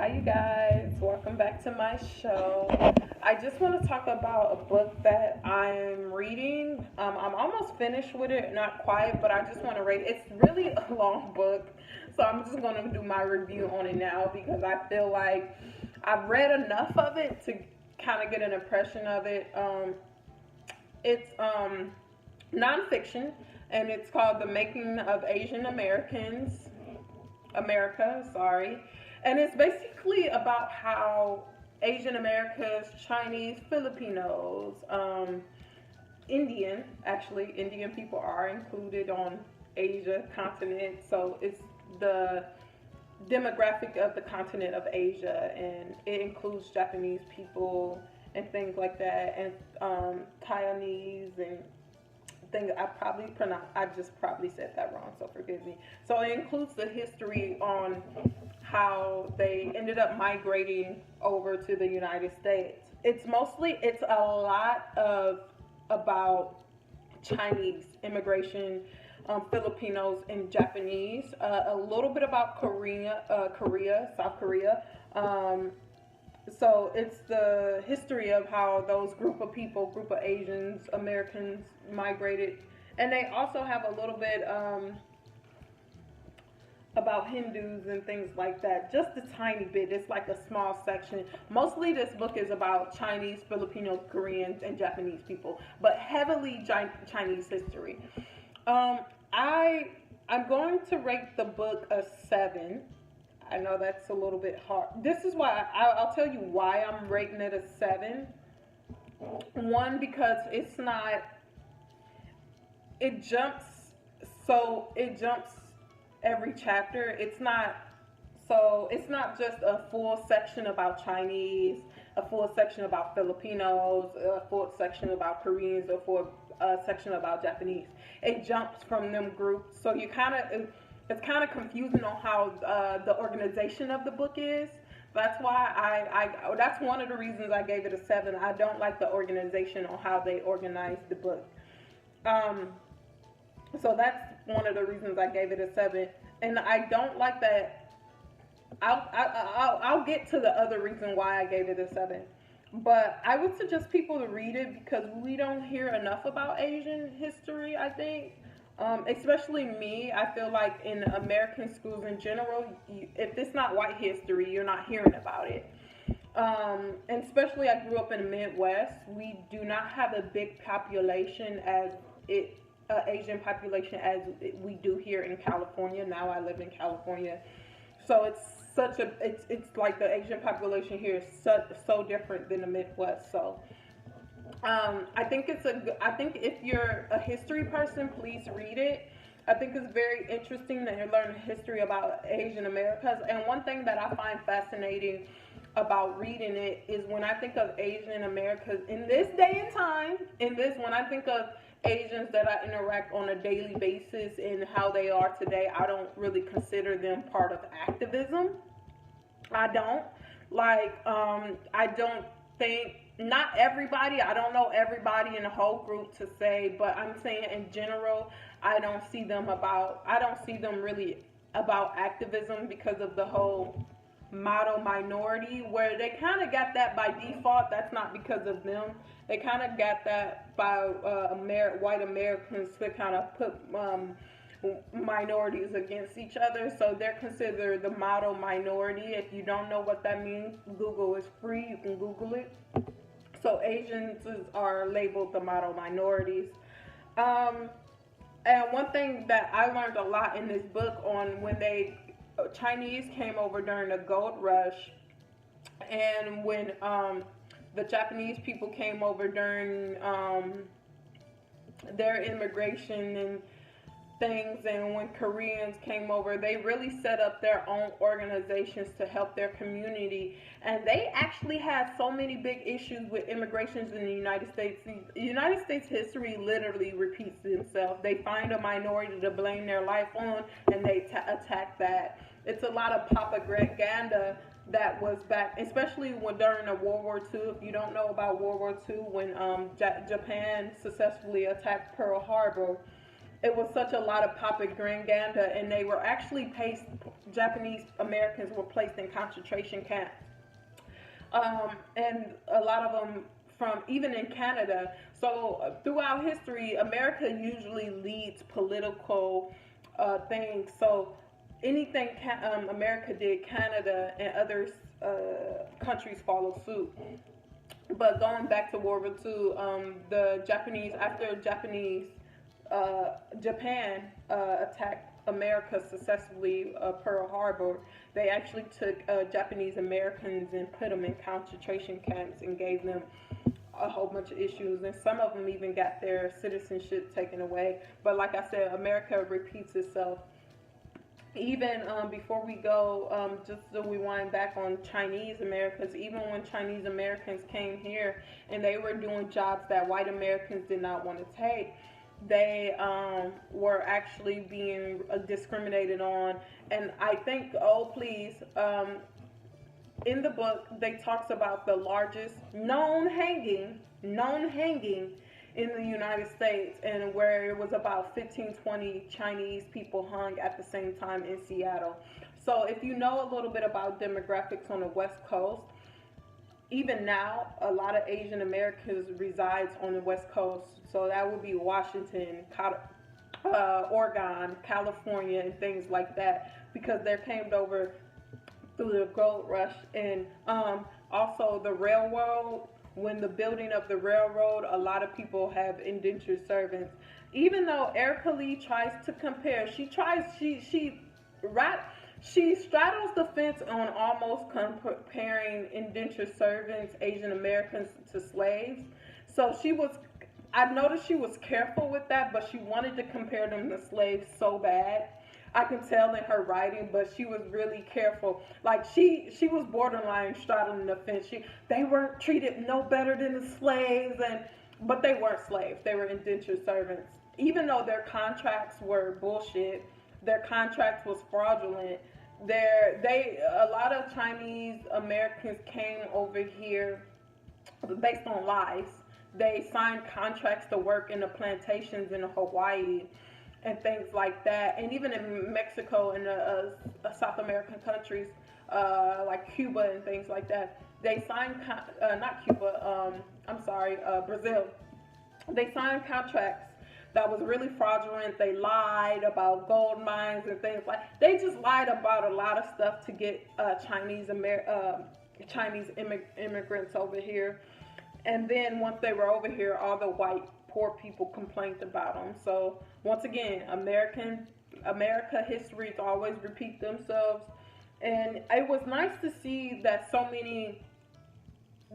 Hi, you guys. Welcome back to my show. I just want to talk about a book that I'm reading. I'm almost finished with it, not quite, but I just want to rate it. It's really a long book, so I'm just going to do my review on it now because I feel like I've read enough of it to kind of get an impression of it. It's nonfiction, and it's called The Making of Asian Americans. America, sorry. And it's basically about how Asian Americans, Chinese, Filipinos, Indian people are included on Asia continent. So it's the demographic of the continent of Asia, and it includes Japanese people and things like that, and Taiwanese and thing I probably pronounced. I just probably said that wrong, so forgive me. So it includes the history on how they ended up migrating over to the United States. It's a lot of about Chinese immigration, Filipinos and Japanese, a little bit about South Korea. Um, so it's the history of how those group of Asians, Americans migrated, and they also have a little bit about Hindus and things like that. Just a tiny bit. It's like a small section. Mostly, this book is about Chinese, Filipinos, Koreans, and Japanese people, but heavily Chinese history. Um, I I'm going to rate the book a 7. I know that's a little bit hard. This is why I'll tell you why I'm rating it a 7. One, because it's not, it jumps, it jumps every chapter. It's not just a full section about Chinese, a full section about Filipinos, a full section about Koreans, a full section about Japanese. It jumps from them groups, so it's kind of confusing on how the organization of the book is. That's why that's one of the reasons I gave it a 7. I don't like the organization on how they organize the book. Um, so that's one of the reasons I gave it a 7. And I don't like that. I'll get to the other reason why I gave it a 7. But I would suggest people to read it because we don't hear enough about Asian history, I think. Especially me, I feel like in American schools in general, if it's not white history, you're not hearing about it. And especially I grew up in the Midwest. We do not have a big population as it Asian population as we do here in California. Now I live in California, so it's like the Asian population here is so different than the Midwest. So I think if you're a history person, please read it. I think it's very interesting that you learn history about Asian Americas. And one thing that I find fascinating about reading it is when I think of Asian Americas in this day and time, when I think of Asians that I interact on a daily basis and how they are today, I don't really consider them part of activism. I don't I don't think, not everybody, I don't know everybody in the whole group to say, but I'm saying in general, I don't see them really about activism because of the whole model minority, where they kind of got that by default. That's not because of them. They kind of got that by white Americans to kind of put minorities against each other. So they're considered the model minority. If you don't know what that means, Google is free. You can Google it. So Asians are labeled the model minorities. Um, and one thing that I learned a lot in this book on when Chinese came over during the gold rush, and when the Japanese people came over during their immigration and things, and when Koreans came over, they really set up their own organizations to help their community. And they actually had so many big issues with immigrations in the United States. The United States history literally repeats itself. They find a minority to blame their life on, and they attack that. It's a lot of propaganda that was back, especially during the World War II. If you don't know about World War II, when Japan successfully attacked Pearl Harbor, it was such a lot of propaganda, and Japanese Americans were placed in concentration camps. And a lot of them from even in Canada. So throughout history, America usually leads political things. So anything America did, Canada and other countries follow suit. But going back to World War II, the Japanese, after Japan attacked America successfully, Pearl Harbor, they actually took Japanese Americans and put them in concentration camps and gave them a whole bunch of issues, and some of them even got their citizenship taken away. But like I said, America repeats itself. Even before we go, just so we wind back on Chinese Americans, even when Chinese Americans came here and they were doing jobs that white Americans did not want to take, they were actually being discriminated on. And I think, oh please, in the book they talks about the largest known hanging in the United States, and where it was about 15-20 Chinese people hung at the same time in Seattle. So if you know a little bit about demographics on the West Coast, even now a lot of Asian Americans resides on the West Coast. So that would be Washington, Oregon, California, and things like that, because they came over through the gold rush. And also the railroad, when the building of the railroad, a lot of people have indentured servants. Even though Erika Lee tries to compare, she straddles the fence on almost comparing indentured servants, Asian Americans, to slaves. So I noticed she was careful with that, but she wanted to compare them to slaves so bad. I can tell in her writing, but she was really careful. Like she was borderline straddling the fence. They weren't treated no better than the slaves, but they weren't slaves. They were indentured servants. Even though their contracts were bullshit, their contracts was fraudulent. A lot of Chinese Americans came over here based on lies. They signed contracts to work in the plantations in Hawaii and things like that, and even in Mexico and South American countries like Cuba and things like that. They signed not Cuba, Brazil. They signed contracts that was really fraudulent. They lied about gold mines and things like. They just lied about a lot of stuff to get Chinese immigrants over here. And then once they were over here, all the white poor people complained about them. So once again, America histories always repeat themselves. And it was nice to see that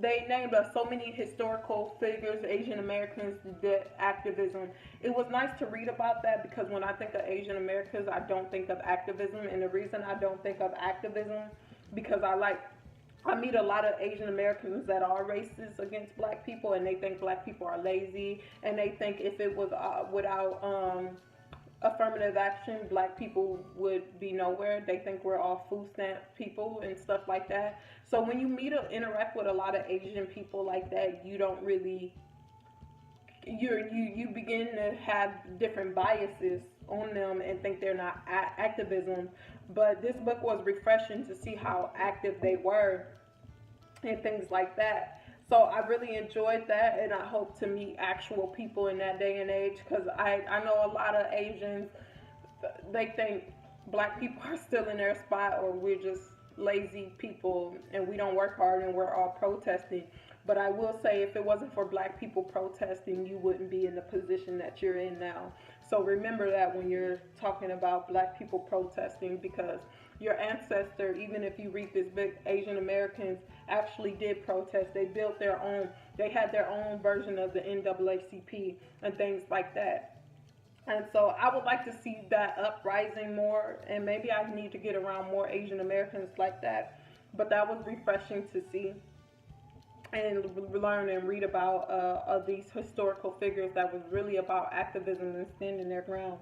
they named us so many historical figures, Asian Americans did activism. It was nice to read about that, because when I think of Asian Americans, I don't think of activism. And the reason I don't think of activism, because I meet a lot of Asian Americans that are racist against black people, and they think black people are lazy, and they think if it was without affirmative action, black people would be nowhere. They think we're all food stamp people and stuff like that. So when you interact with a lot of Asian people like that, you don't really, you begin to have different biases on them and think they're not activism. But this book was refreshing to see how active they were and things like that. So I really enjoyed that, and I hope to meet actual people in that day and age, because I know a lot of Asians, they think black people are still in their spot, or we're just lazy people and we don't work hard and we're all protesting. But I will say, if it wasn't for black people protesting, you wouldn't be in the position that you're in now. So remember that when you're talking about black people protesting, because your ancestor, even if you read this book, Asian Americans actually did protest. They built their own, they had their own version of the NAACP and things like that. And so I would like to see that uprising more, and maybe I need to get around more Asian Americans like that. But that was refreshing to see and learn and read about these historical figures that was really about activism and standing their ground.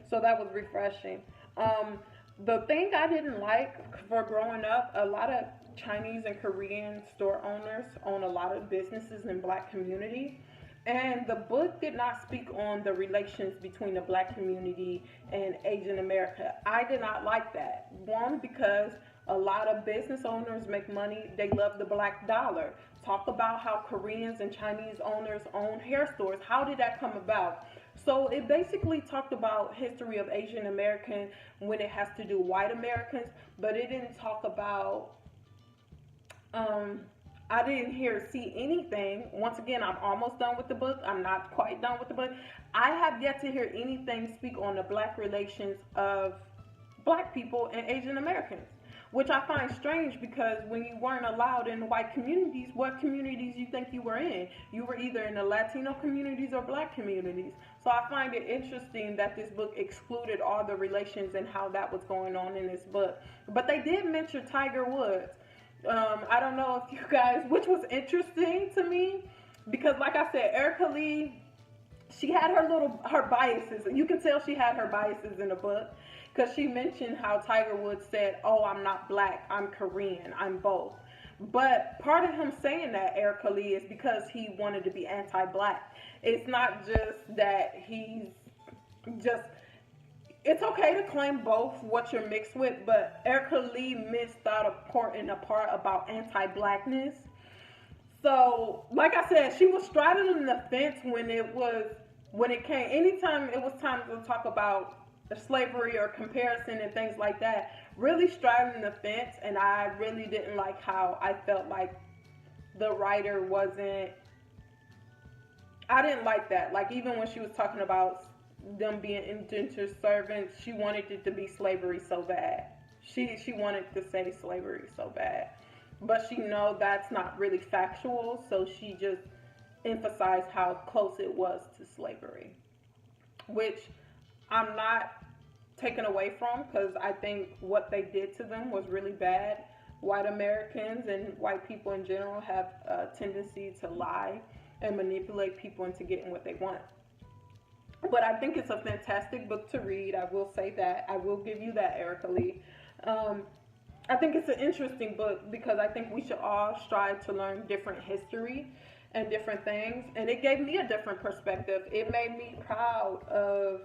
So that was refreshing. The thing I didn't like for growing up, a lot of Chinese and Korean store owners own a lot of businesses in black community. And the book did not speak on the relations between the black community and Asian America. I did not like that. One, because a lot of business owners make money, they love the black dollar. Talk about how Koreans and Chinese owners own hair stores. How did that come about? So it basically talked about history of Asian American when it has to do white Americans, but it didn't talk about um, I didn't see anything. Once again, I'm almost done with the book. I'm not quite done with the book. I have yet to hear anything speak on the black relations of black people and Asian Americans, which I find strange because when you weren't allowed in the white communities, what communities you think you were in? You were either in the Latino communities or black communities. So I find it interesting that this book excluded all the relations and how that was going on in this book. But they did mention Tiger Woods. I don't know if you guys, which was interesting to me, because like I said, Erika Lee, she had her biases. You can tell she had her biases in the book because she mentioned how Tiger Woods said, "Oh, I'm not black, I'm Korean, I'm both." But part of him saying that, Erika Lee, is because he wanted to be anti-black. It's not just that he's just it's okay to claim both what you're mixed with, but Erika Lee missed out a part about anti-blackness. So, like I said, she was straddling the fence when it came. Anytime it was time to talk about slavery or comparison and things like that, really straddling the fence, and I really didn't like how I felt like the writer wasn't. I didn't like that. Like even when she was talking about them being indentured servants, she wanted it to be slavery so bad. She wanted to say slavery so bad, but she know that's not really factual, so she just emphasized how close it was to slavery, which I'm not taken away from because I think what they did to them was really bad. White Americans and white people in general have a tendency to lie and manipulate people into getting what they want. But I think it's a fantastic book to read. I will say that. I will give you that, Erika Lee. Um, I think it's an interesting book because I think we should all strive to learn different history and different things. And it gave me a different perspective. It made me proud of,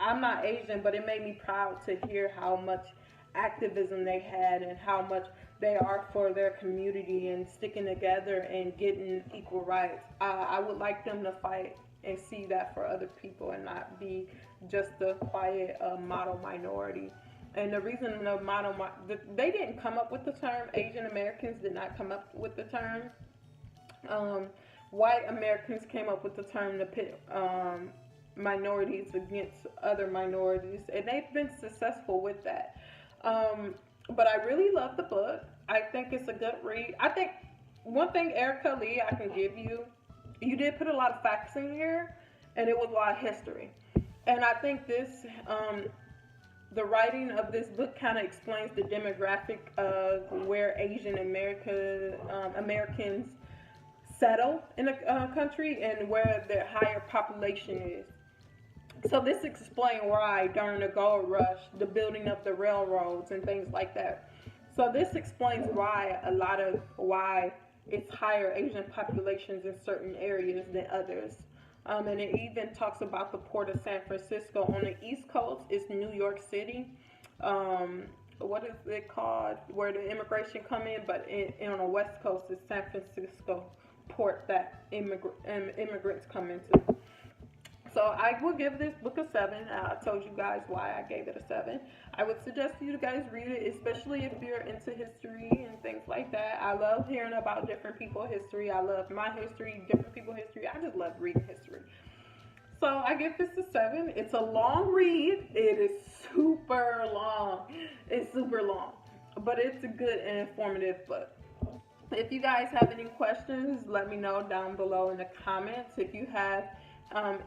I'm not Asian, but it made me proud to hear how much activism they had and how much they are for their community and sticking together and getting equal rights. I would like them to fight and see that for other people and not be just the quiet model minority. And the reason they didn't come up with the term. Asian Americans did not come up with the term. Um, White Americans came up with the term to pit minorities against other minorities, and they've been successful with that. But I really love the book. I think it's a good read. I think one thing, Erika Lee, I can give you, you did put a lot of facts in here, and it was a lot of history. And I think the writing of this book kind of explains the demographic of where Asian Americans settle in a country and where their higher population is. So this explains why during the gold rush, the building of the railroads and things like that. So this explains why it's higher Asian populations in certain areas than others. And it even talks about the port of San Francisco. On the East Coast, it's New York City. What is it called? Where the immigration come in, but on the West Coast, it's San Francisco port that immigrants come into. So I will give this book a 7. I told you guys why I gave it a 7. I would suggest you guys read it, especially if you're into history and things like that. I love hearing about different people's history. I love my history, different people's history. I just love reading history. So I give this a 7. It's a long read. It is super long. It's super long. But it's a good and informative book. If you guys have any questions, let me know down below in the comments. If you have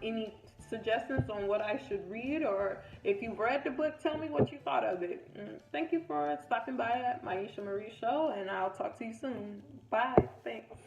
any suggestions on what I should read, or if you've read the book, tell me what you thought of it. Thank you for stopping by at Mieshia Marie Show, and I'll talk to you soon. Bye. Thanks.